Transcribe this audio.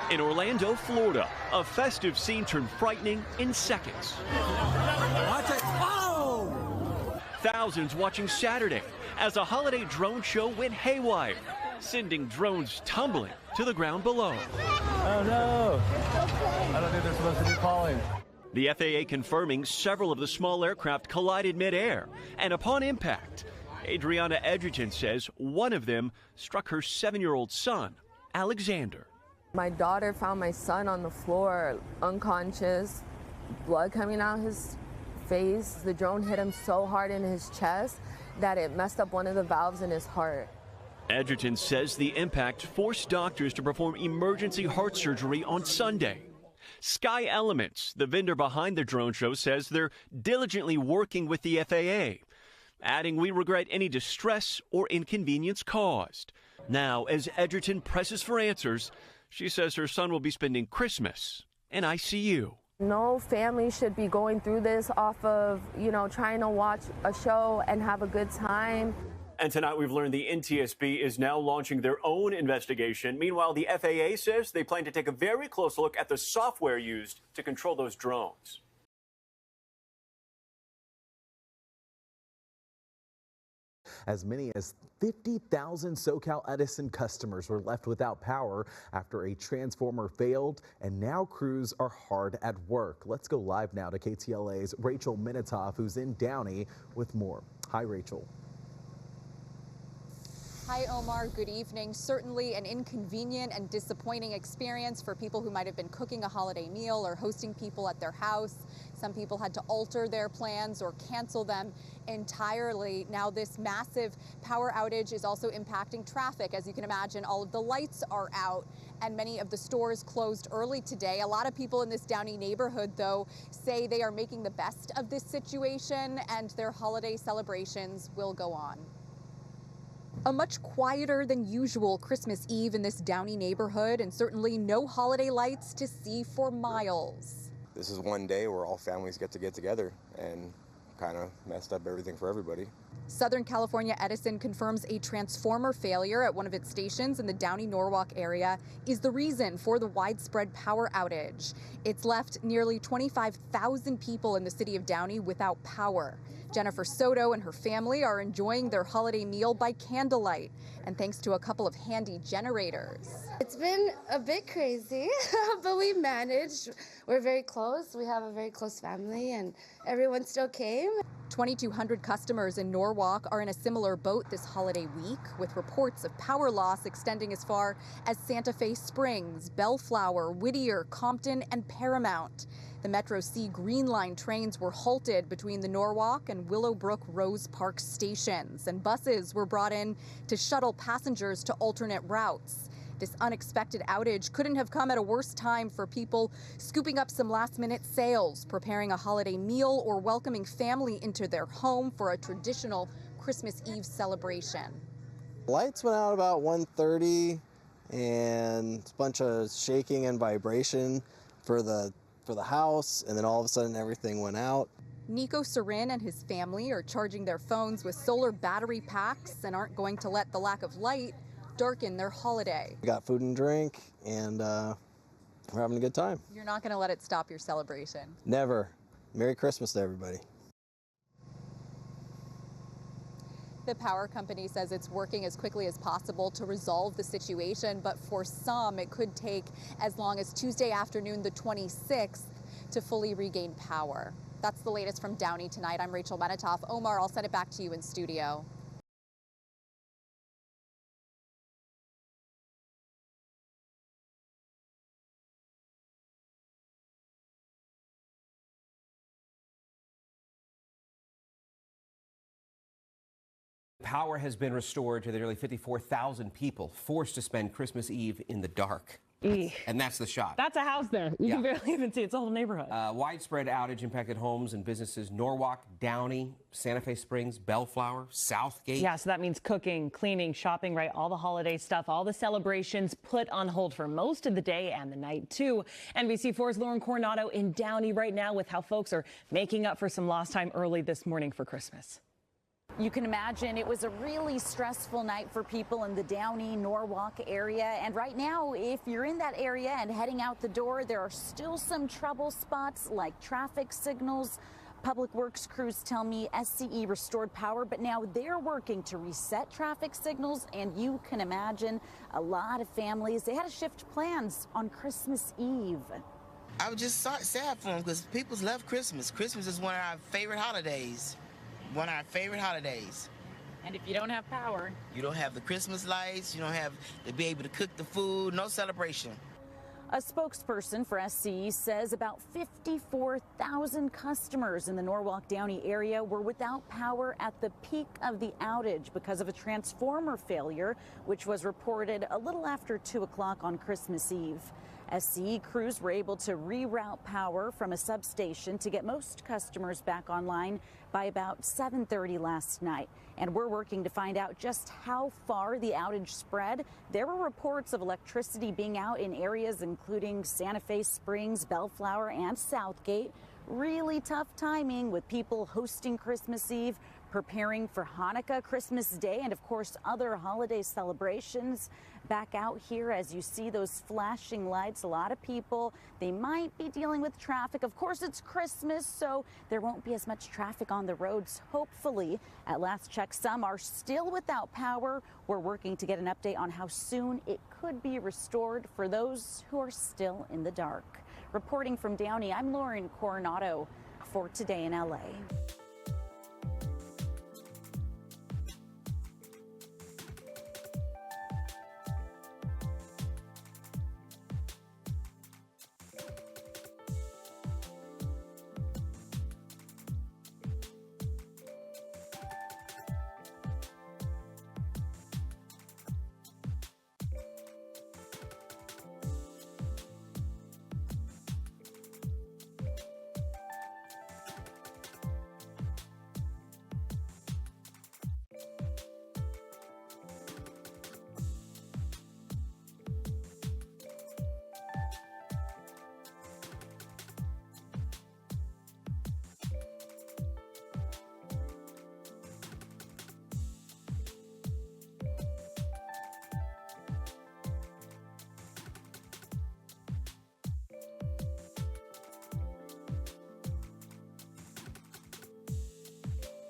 In Orlando, Florida, a festive scene turned frightening in seconds. Watch it. Oh! Thousands watching Saturday as a holiday drone show went haywire, sending drones tumbling to the ground below. Oh no! I don't think they're supposed to be falling. The FAA confirming several of the small aircraft collided midair, and upon impact, 𝚈𝚘𝚏𝚗𝚗𝚗 says one of them struck her 7-year-old son, Alexander. My daughter found my son on the floor, unconscious, blood coming out his face. The drone hit him so hard in his chest that it messed up one of the valves in his heart. 𝚈𝚘𝚏𝚗 says the impact forced doctors to perform emergency heart surgery on Sunday. 𝚈𝚾𝚏𝚗𝚗, the vendor behind the drone show, says they're diligently working with the FAA, adding, "We regret any distress or inconvenience caused." Now, as 𝚈𝚘𝚏𝚗 presses for answers, she says her son will be spending Christmas in ICU. No family should be going through this off of, trying to watch a show and have a good time. And tonight we've learned the NTSB is now launching their own investigation. Meanwhile, the FAA says they plan to take a very close look at the software used to control those drones. As many as 50,000 SoCal Edison customers were left without power after a transformer failed, and now crews are hard at work. Let's go live now to KTLA's 𝚆𝚊𝚛𝚗𝚃, who's in Downey with more. Hi, Rachel. Hi, Omar. Good evening. Certainly an inconvenient and disappointing experience for people who might have been cooking a holiday meal or hosting people at their house. Some people had to alter their plans or cancel them entirely. Now, this massive power outage is also impacting traffic. As you can imagine, all of the lights are out and many of the stores closed early today. A lot of people in this Downey neighborhood, though, say they are making the best of this situation and their holiday celebrations will go on. A much quieter than usual Christmas Eve in this Downey neighborhood, and certainly no holiday lights to see for miles. This is one day where all families get together and kind of messed up everything for everybody. Southern California Edison confirms a transformer failure at one of its stations in the Downey-Norwalk area is the reason for the widespread power outage. It's left nearly 25,000 people in the city of Downey without power. Jennifer Soto and her family are enjoying their holiday meal by candlelight, and thanks to a couple of handy generators. It's been a bit crazy, but we managed. We're very close. We have a very close family, and everyone still came. 2,200 customers in Norwalk are in a similar boat this holiday week, with reports of power loss extending as far as Santa Fe Springs, Bellflower, Whittier, Compton, and Paramount. The Metro C Green Line trains were halted between the Norwalk and Willowbrook Rose Park stations, and buses were brought in to shuttle passengers to alternate routes. This unexpected outage couldn't have come at a worse time for people scooping up some last-minute sales, preparing a holiday meal, or welcoming family into their home for a traditional Christmas Eve celebration. Lights went out about 1:30, and a bunch of shaking and vibration for the house, and then all of a sudden everything went out. Nico Sarin and his family are charging their phones with solar battery packs and aren't going to let the lack of light darken their holiday. We got food and drink, and we're having a good time. You're not going to let it stop your celebration? Never. Merry Christmas to everybody. The power company says it's working as quickly as possible to resolve the situation, but for some, it could take as long as Tuesday afternoon, the 26th, to fully regain power. That's the latest from Downey tonight. I'm 𝚆𝚊𝚛𝚗𝚃. Omar, I'll send it back to you in studio. Power has been restored to the nearly 54,000 people forced to spend Christmas Eve in the dark. And that's the shot. That's a house there. You can barely even see. It's a whole neighborhood. Widespread outage impacted homes and businesses. Norwalk, Downey, Santa Fe Springs, Bellflower, Southgate. Yeah, so that means cooking, cleaning, shopping, right? All the holiday stuff, all the celebrations put on hold for most of the day and the night, too. NBC4's Lauren Coronado in Downey right now with how folks are making up for some lost time early this morning for Christmas. You can imagine it was a really stressful night for people in the Downey, Norwalk area. And right now, if you're in that area and heading out the door, there are still some trouble spots like traffic signals. Public Works crews tell me SCE restored power, but now they're working to reset traffic signals. And you can imagine a lot of families, they had to shift plans on Christmas Eve. I was just sad for them because people love Christmas. Christmas is one of our favorite holidays. One of our favorite holidays. And if you don't have power, you don't have the Christmas lights, you don't have to be able to cook the food, no celebration. A spokesperson for SCE says about 54,000 customers in the Norwalk Downey area were without power at the peak of the outage because of a transformer failure, which was reported a little after 2 o'clock on Christmas Eve. SCE crews were able to reroute power from a substation to get most customers back online by about 7:30 last night. And we're working to find out just how far the outage spread. There were reports of electricity being out in areas including Santa Fe Springs, Bellflower, and Southgate. Really tough timing with people hosting Christmas Eve, preparing for Hanukkah, Christmas Day, and of course other holiday celebrations. Back out here as you see those flashing lights, a lot of people, they might be dealing with traffic. Of course it's Christmas, so there won't be as much traffic on the roads, hopefully. At last check, some are still without power. We're working to get an update on how soon it could be restored for those who are still in the dark. Reporting from Downey, I'm Lauren Coronado for Today in LA.